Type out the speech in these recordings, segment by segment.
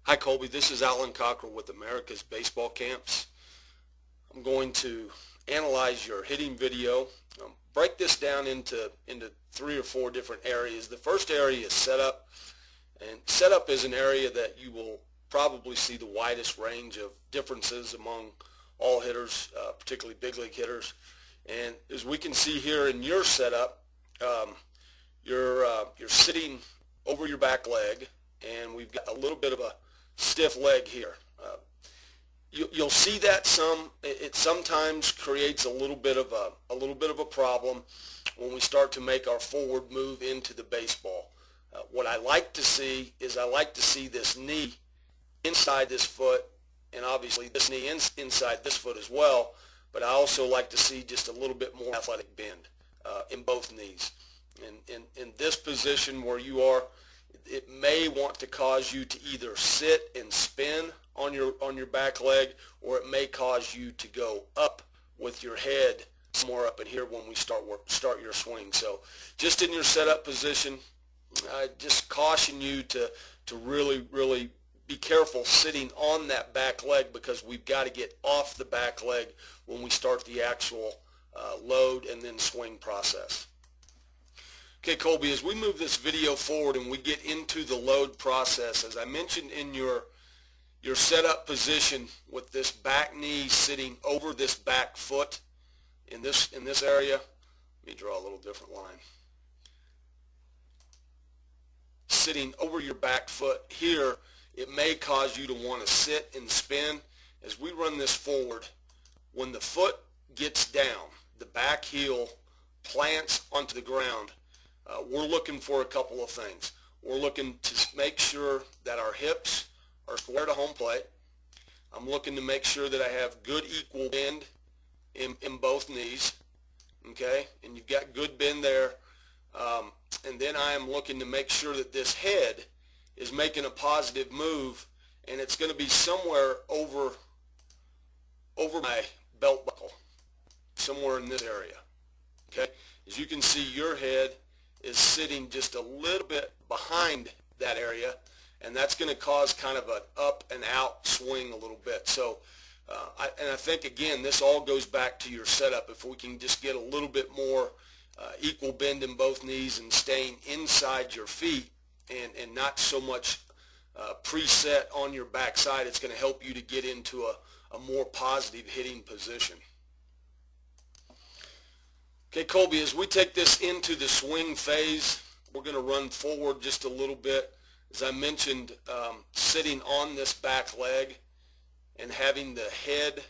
Hi Colby, this is Alan Cockrell with America's Baseball Camps. I'm going to analyze your hitting video, break this down into 3 or 4 different areas. The first area is setup, and setup is an area that you will probably see the widest range of differences among all hitters, particularly big league hitters. And as we can see here in your setup, you're sitting over your back leg, and we've got a little bit of a stiff leg here. You'll see that it sometimes creates a little bit of a problem when we start to make our forward move into the baseball. What I like to see is this knee inside this foot, and obviously this knee inside this foot as well, but I also like to see just a little bit more athletic bend in both knees. In this position where you are, it may want to cause you to either sit and spin on your back leg, or it may cause you to go up with your head somewhere up in here when we start your swing. So just in your setup position, I just caution you to really be careful sitting on that back leg, because we've got to get off the back leg when we start the actual load and then swing process. Okay, Colby, as we move this video forward and we get into the load process, as I mentioned in your setup position with this back knee sitting over this back foot in this area, let me draw a little different line. Sitting over your back foot here, it may cause you to want to sit and spin. As we run this forward, when the foot gets down, the back heel plants onto the ground, we're looking for a couple of things. We're looking to make sure that our hips are square to home plate. I'm looking to make sure that I have good equal bend in both knees, okay? And you've got good bend there. And then I am looking to make sure that this head is making a positive move, and it's going to be somewhere over my belt buckle, somewhere in this area, okay? As you can see, your head is sitting just a little bit behind that area, and that's going to cause kind of an up and out swing a little bit. So I think, again, this all goes back to your setup. If we can just get a little bit more equal bend in both knees and staying inside your feet and not so much preset on your backside, it's going to help you to get into a more positive hitting position. Okay, Colby, as we take this into the swing phase, we're going to run forward just a little bit. As I mentioned, sitting on this back leg and having the head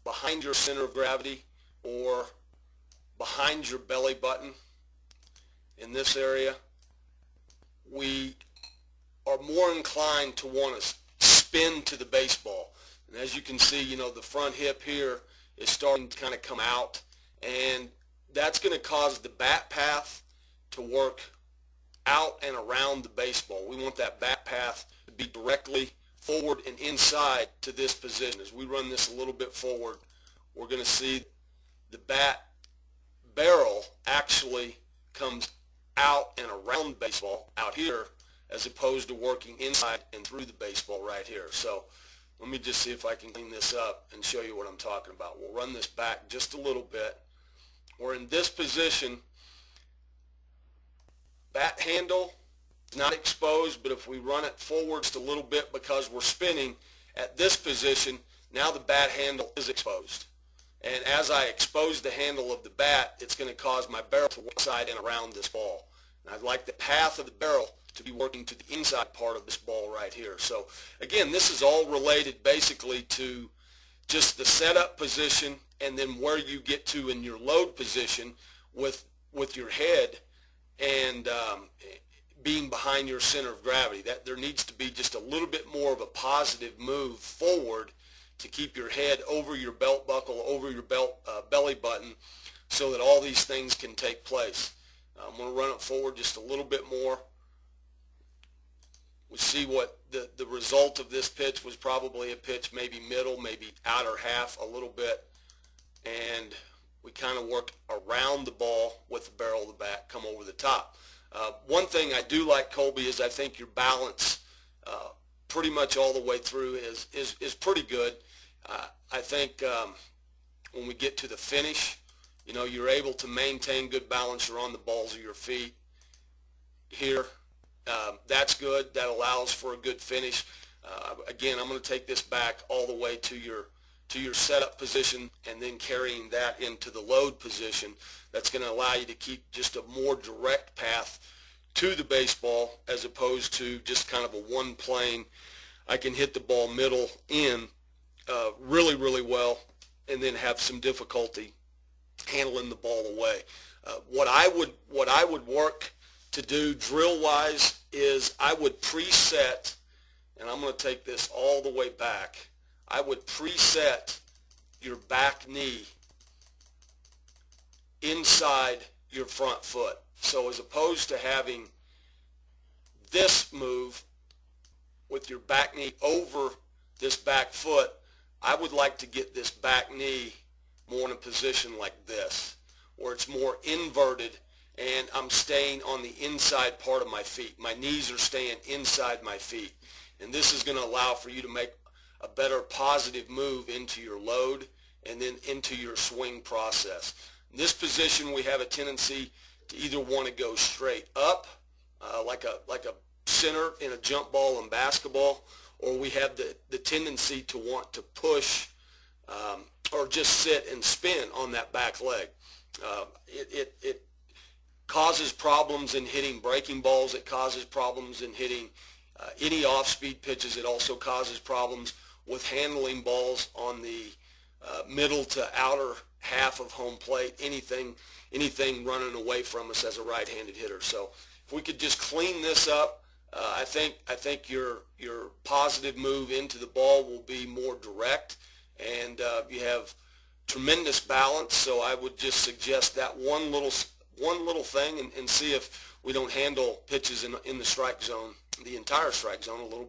behind your center of gravity or behind your belly button in this area, we are more inclined to want to spin to the baseball. And as you can see, you know, the front hip here is starting to kind of come out, and that's going to cause the bat path to work out and around the baseball. We want that bat path to be directly forward and inside to this position. As we run this a little bit forward, we're going to see the bat barrel actually comes out and around the baseball out here, as opposed to working inside and through the baseball right here. So let me just see if I can clean this up and show you what I'm talking about. We'll run this back just a little bit. We're in this position. Bat handle is not exposed, but if we run it forward just a little bit because we're spinning at this position, now the bat handle is exposed. And as I expose the handle of the bat, it's going to cause my barrel to work inside and around this ball. And I'd like the path of the barrel to be working to the inside part of this ball right here. So again, this is all related basically to just the setup position, and then where you get to in your load position with your head and being behind your center of gravity. That there needs to be just a little bit more of a positive move forward to keep your head over your belt buckle, over your belly button, so that all these things can take place. I'm going to run it forward just a little bit more. We see what the result of this pitch was. Probably a pitch maybe middle, maybe outer half a little bit, and we kind of work around the ball with the barrel of the bat, come over the top. One thing I do like, Colby, is I think your balance pretty much all the way through is pretty good. I think when we get to the finish, you know, you're able to maintain good balance. You're on the balls of your feet here. That's good. That allows for a good finish. Again, I'm going to take this back all the way to your setup position and then carrying that into the load position. That's going to allow you to keep just a more direct path to the baseball as opposed to just kind of a one plane. I can hit the ball middle in really, really well and then have some difficulty handling the ball away. What I would work to do drill-wise is I would preset, and I'm going to take this all the way back, I would preset your back knee inside your front foot. So as opposed to having this move with your back knee over this back foot, I would like to get this back knee more in a position like this, where it's more inverted and I'm staying on the inside part of my feet. My knees are staying inside my feet. And this is going to allow for you to make a better positive move into your load and then into your swing process. In this position, we have a tendency to either want to go straight up, like a center in a jump ball in basketball, or we have the tendency to want to push or just sit and spin on that back leg. It causes problems in hitting breaking balls. It causes problems in hitting any off-speed pitches. It also causes problems with handling balls on the middle to outer half of home plate, anything running away from us as a right-handed hitter. So if we could just clean this up, I think your positive move into the ball will be more direct, and you have tremendous balance. So I would just suggest that one little thing and see if we don't handle pitches in the strike zone, the entire strike zone, a little